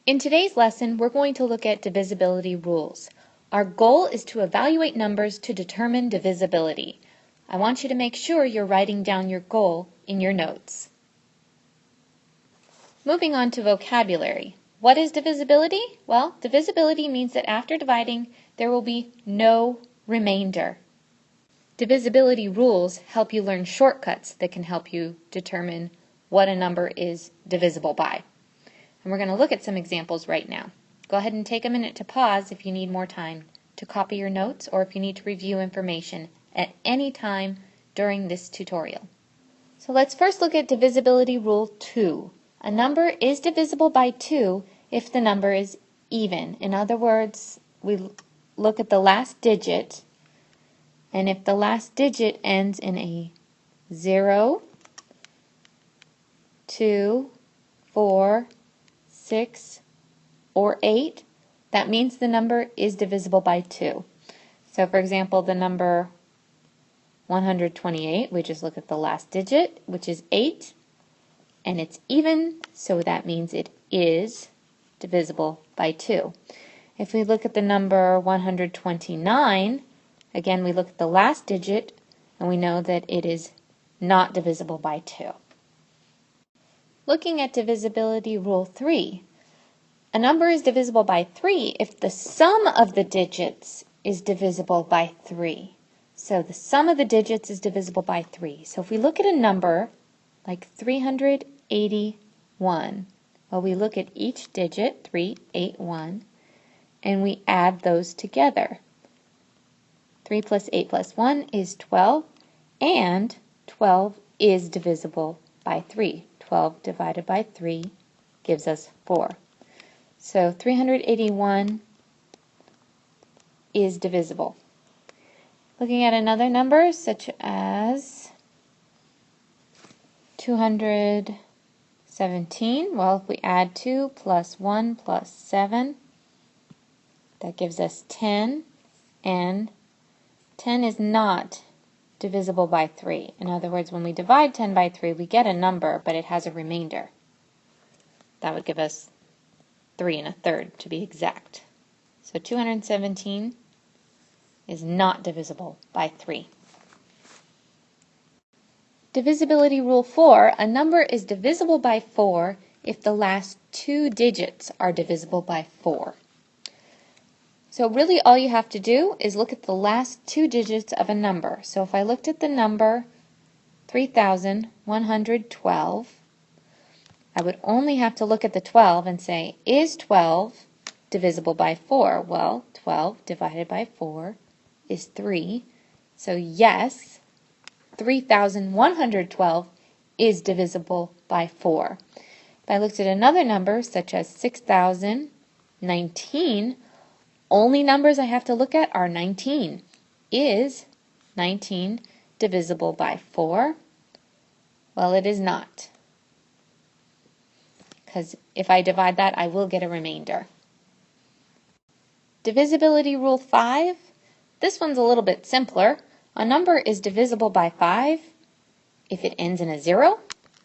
In today's lesson, we're going to look at divisibility rules. Our goal is to evaluate numbers to determine divisibility. I want you to make sure you're writing down your goal in your notes. Moving on to vocabulary. What is divisibility? Well, divisibility means that after dividing, there will be no remainder. Divisibility rules help you learn shortcuts that can help you determine what a number is divisible by. And we're going to look at some examples right now. Go ahead and take a minute to pause if you need more time to copy your notes or if you need to review information at any time during this tutorial. So let's first look at divisibility rule 2. A number is divisible by 2 if the number is even. In other words, we look at the last digit, and if the last digit ends in a 0, 2, 4, 6, or 8, that means the number is divisible by 2. So for example, the number 128, we just look at the last digit, which is 8, and it's even, so that means it is divisible by 2. If we look at the number 129, again we look at the last digit, and we know that it is not divisible by 2. Looking at divisibility rule 3, a number is divisible by 3 if the sum of the digits is divisible by 3. So the sum of the digits is divisible by 3. So if we look at a number like 381, well, we look at each digit, 381, and we add those together. 3 plus 8 plus 1 is 12, and 12 is divisible by 3. 12 divided by 3 gives us 4. So 381 is divisible. Looking at another number, such as 217, well, if we add 2 plus 1 plus 7, that gives us 10, and 10 is not divisible by 3. In other words, when we divide 10 by 3, we get a number, but it has a remainder. That would give us 3 1/3 to be exact. So 217 is not divisible by 3. Divisibility rule 4, a number is divisible by 4 if the last two digits are divisible by 4. So really all you have to do is look at the last two digits of a number. So if I looked at the number 3,112, I would only have to look at the 12 and say, is 12 divisible by 4? Well, 12 divided by 4 is 3. So yes, 3,112 is divisible by 4. If I looked at another number, such as 6,019, only numbers I have to look at are 19. Is 19 divisible by 4? Well, it is not, because if I divide that, I will get a remainder. Divisibility rule 5, this one's a little bit simpler. A number is divisible by 5 if it ends in a 0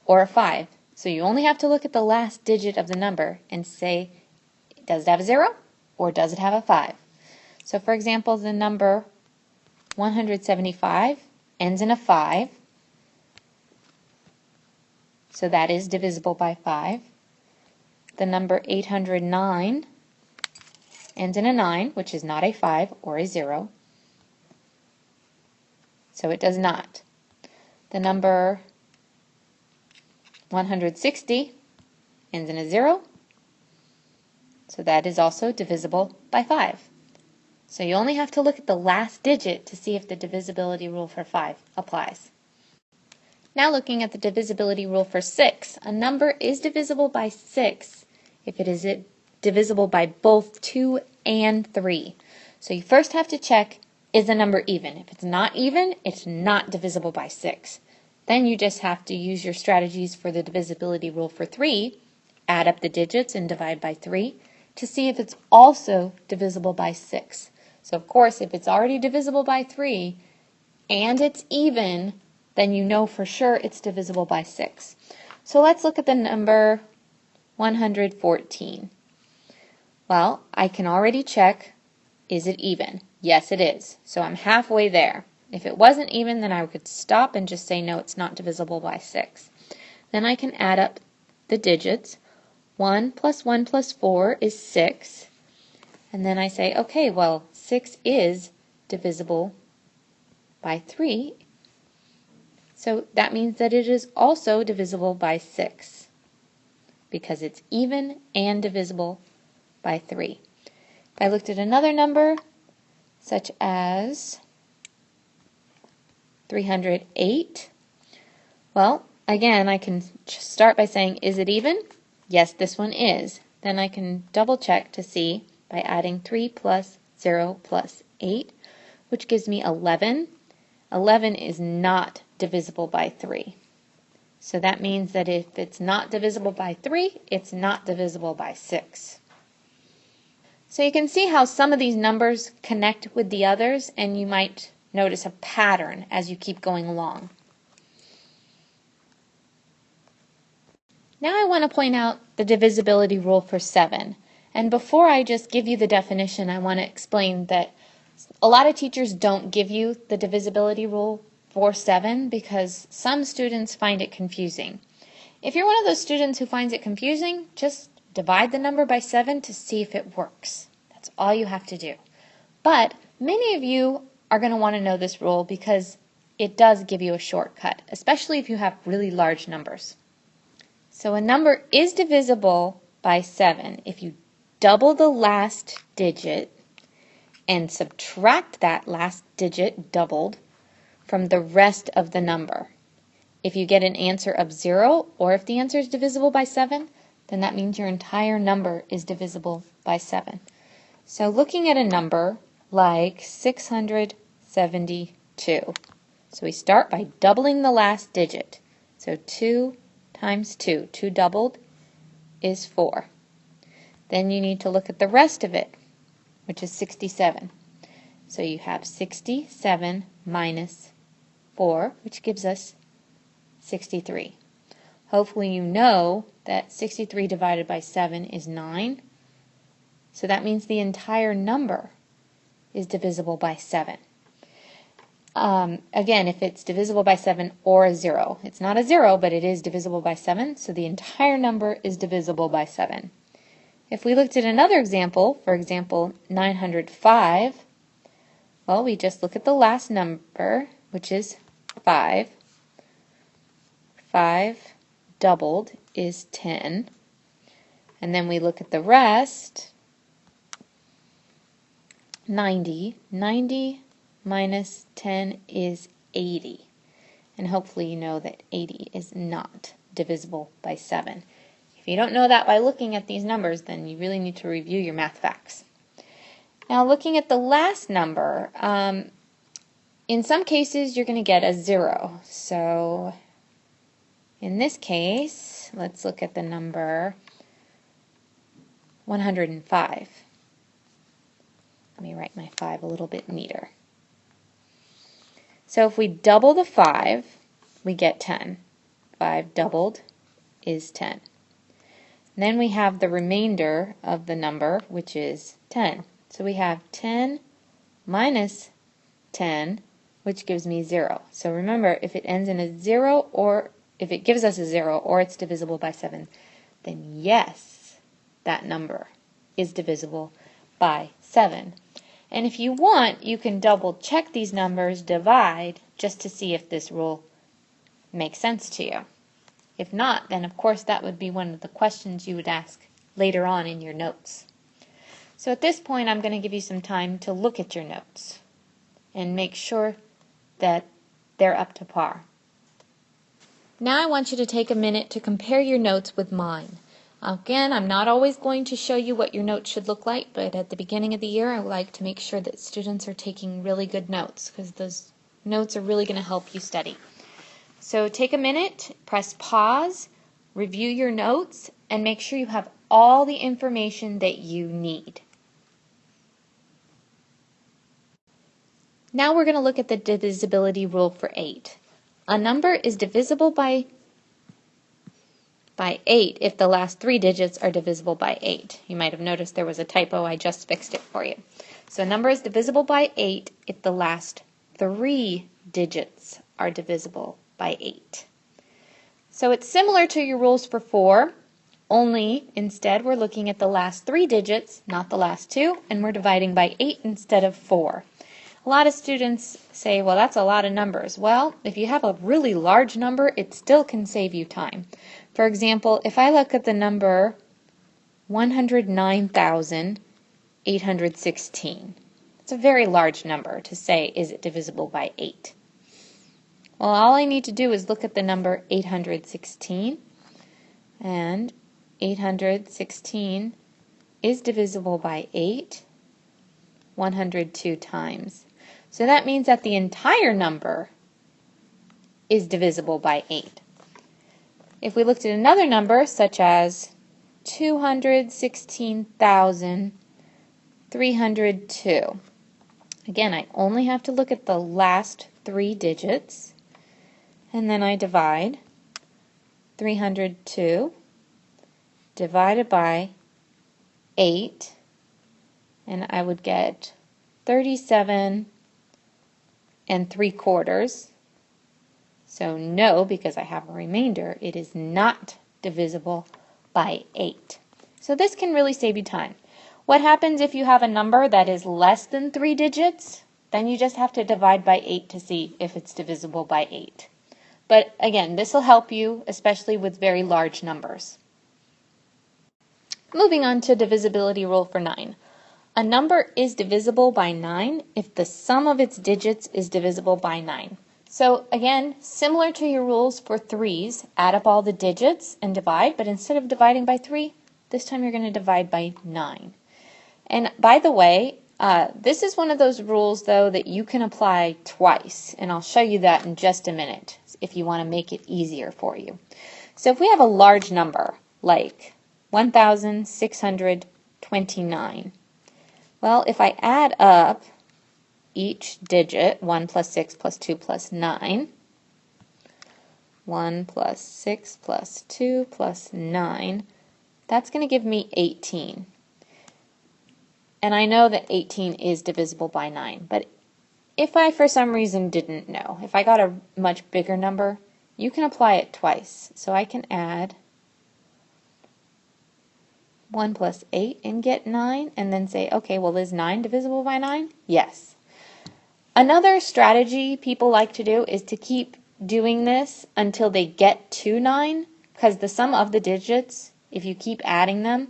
or a 5. So you only have to look at the last digit of the number and say, does it have a 0 or does it have a 5? So for example, the number 175 ends in a 5. So that is divisible by 5. The number 809 ends in a 9, which is not a 5 or a 0. So it does not. The number 160 ends in a 0. So that is also divisible by 5. So you only have to look at the last digit to see if the divisibility rule for 5 applies. Now looking at the divisibility rule for 6, a number is divisible by 6 if it is divisible by both 2 and 3. So you first have to check, is the number even? If it's not even, it's not divisible by 6. Then you just have to use your strategies for the divisibility rule for 3, add up the digits and divide by 3, to see if it's also divisible by 6. So of course, if it's already divisible by 3 and it's even, then you know for sure it's divisible by 6. So let's look at the number 114. Well, I can already check, is it even? Yes, it is. So I'm halfway there. If it wasn't even, then I could stop and just say, no, it's not divisible by 6. Then I can add up the digits. 1 plus 1 plus 4 is 6. And then I say, okay, well, 6 is divisible by 3. So that means that it is also divisible by 6 because it's even and divisible by 3. If I looked at another number, such as 308, well, again, I can start by saying, is it even? Yes, this one is. Then I can double check to see by adding 3 plus 0 plus 8, which gives me 11. 11 is not divisible by 3. So that means that if it's not divisible by 3, it's not divisible by 6. So you can see how some of these numbers connect with the others, and you might notice a pattern as you keep going along. Now I want to point out the divisibility rule for 7. And before I just give you the definition, I want to explain that a lot of teachers don't give you the divisibility rule for 7 because some students find it confusing. If you're one of those students who finds it confusing, just divide the number by 7 to see if it works. That's all you have to do. But many of you are going to want to know this rule because it does give you a shortcut, especially if you have really large numbers. So a number is divisible by 7 if you double the last digit and subtract that last digit doubled from the rest of the number. If you get an answer of 0, or if the answer is divisible by 7, then that means your entire number is divisible by 7. So looking at a number like 672. So we start by doubling the last digit. So 2 times 2. 2 doubled is 4. Then you need to look at the rest of it, which is 67. So you have 67 minus 4, which gives us 63. Hopefully you know that 63 divided by 7 is 9. So that means the entire number is divisible by 7. Again, if it's divisible by 7 or a 0. It's not a 0, but it is divisible by 7, so the entire number is divisible by 7. If we looked at another example, for example, 905, well, we just look at the last number, which is 5. 5 doubled is 10. And then we look at the rest, 90. 90 minus 10 is 80. And hopefully you know that 80 is not divisible by 7. If you don't know that by looking at these numbers, then you really need to review your math facts. Now looking at the last number, in some cases you're going to get a 0. So in this case, let's look at the number 105. Let me write my 5 a little bit neater. So if we double the 5, we get 10. 5 doubled is 10. And then we have the remainder of the number, which is 10. So we have 10 minus 10, which gives me 0. So remember, if it ends in a 0 or if it gives us a 0 or it's divisible by 7, then yes, that number is divisible by 7. And if you want, you can double check these numbers, divide, just to see if this rule makes sense to you. If not, then of course that would be one of the questions you would ask later on in your notes. So at this point, I'm going to give you some time to look at your notes and make sure that they're up to par. Now I want you to take a minute to compare your notes with mine. Again, I'm not always going to show you what your notes should look like, but at the beginning of the year, I like to make sure that students are taking really good notes because those notes are really going to help you study. So take a minute, press pause, review your notes, and make sure you have all the information that you need. Now we're going to look at the divisibility rule for 8. A number is divisible by by 8 if the last 3 digits are divisible by 8. You might have noticed there was a typo. I just fixed it for you. So a number is divisible by 8 if the last 3 digits are divisible by 8. So it's similar to your rules for 4, only instead we're looking at the last 3 digits, not the last 2, and we're dividing by 8 instead of 4. A lot of students say, well, that's a lot of numbers. Well, if you have a really large number, it still can save you time. For example, if I look at the number 109,816, it's a very large number to say, is it divisible by 8? Well, all I need to do is look at the number 816, and 816 is divisible by 8 102 times. So that means that the entire number is divisible by 8. If we looked at another number, such as 216,302, again, I only have to look at the last 3 digits, and then I divide 302 divided by 8, and I would get 37 3/4. So no, because I have a remainder, it is not divisible by 8. So this can really save you time. What happens if you have a number that is less than 3 digits? Then you just have to divide by 8 to see if it's divisible by 8. But again, this will help you, especially with very large numbers. Moving on to divisibility rule for 9. A number is divisible by 9 if the sum of its digits is divisible by 9. So again, similar to your rules for 3s, add up all the digits and divide, but instead of dividing by 3, this time you're going to divide by 9. And by the way, this is one of those rules, though, that you can apply twice, and I'll show you that in just a minute if you want to make it easier for you. So if we have a large number, like 1,629, well, if I add up each digit, 1 plus 6 plus 2 plus 9, 1 plus 6 plus 2 plus 9, that's going to give me 18. And I know that 18 is divisible by 9, but if I for some reason didn't know, if I got a much bigger number, you can apply it twice. So I can add 1 plus 8 and get 9, and then say, okay, well, is 9 divisible by 9? Yes. Another strategy people like to do is to keep doing this until they get to 9, because the sum of the digits, if you keep adding them,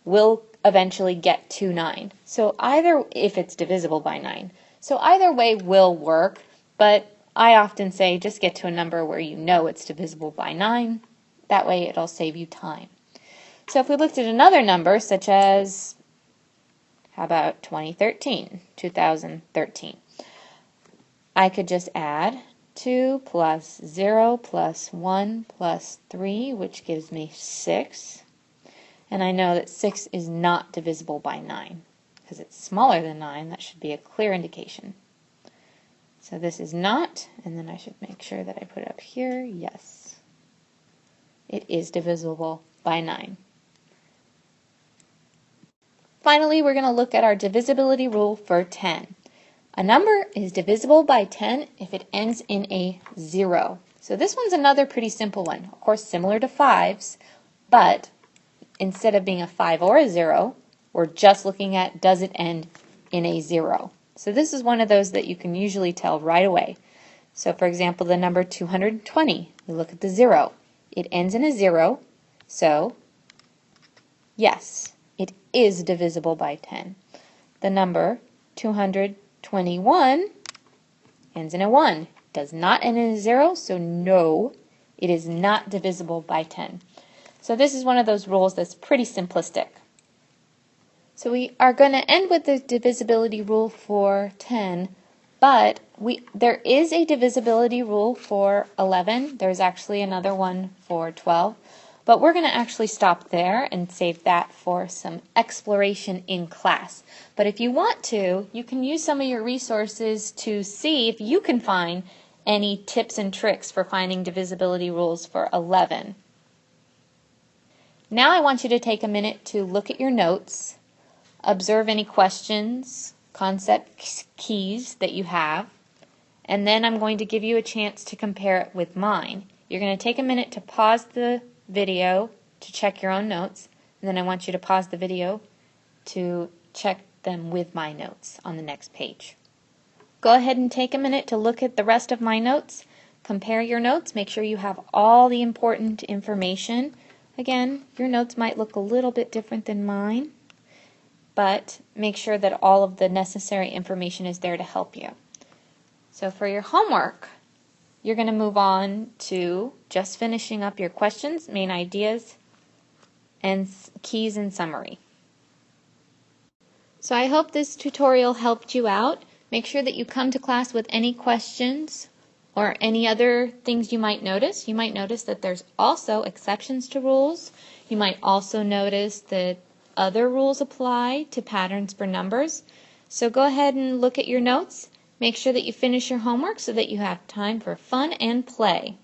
will eventually get to 9. So either, if it's divisible by 9. So either way will work, but I often say just get to a number where you know it's divisible by 9. That way it'll save you time. So if we looked at another number, such as, how about 2013, I could just add 2 plus 0 plus 1 plus 3, which gives me 6. And I know that 6 is not divisible by 9, because it's smaller than 9. That should be a clear indication. So this is not, and then I should make sure that I put it up here. Yes, it is divisible by 9. Finally, we're going to look at our divisibility rule for 10. A number is divisible by 10 if it ends in a 0. So this one's another pretty simple one. Of course, similar to 5s, but instead of being a 5 or a 0, we're just looking at does it end in a 0. So this is one of those that you can usually tell right away. So for example, the number 220, we look at the 0. It ends in a 0, so yes, it is divisible by 10. The number 221 ends in a 1. Does not end in a 0, so no, it is not divisible by 10. So this is one of those rules that's pretty simplistic. So we are going to end with the divisibility rule for 10, but there is a divisibility rule for 11. There's actually another one for 12. But we're going to actually stop there and save that for some exploration in class. But if you want to, you can use some of your resources to see if you can find any tips and tricks for finding divisibility rules for 11. Now I want you to take a minute to look at your notes, observe any questions, concept keys that you have, and then I'm going to give you a chance to compare it with mine. You're going to take a minute to pause the video to check your own notes, and then I want you to pause the video to check them with my notes on the next page. Go ahead and take a minute to look at the rest of my notes, compare your notes, make sure you have all the important information. Again, your notes might look a little bit different than mine, but make sure that all of the necessary information is there to help you. So for your homework, you're going to move on to just finishing up your questions, main ideas, and keys and summary. So I hope this tutorial helped you out. Make sure that you come to class with any questions or any other things you might notice. You might notice that there's also exceptions to rules. You might also notice that other rules apply to patterns for numbers. So go ahead and look at your notes. Make sure that you finish your homework so that you have time for fun and play.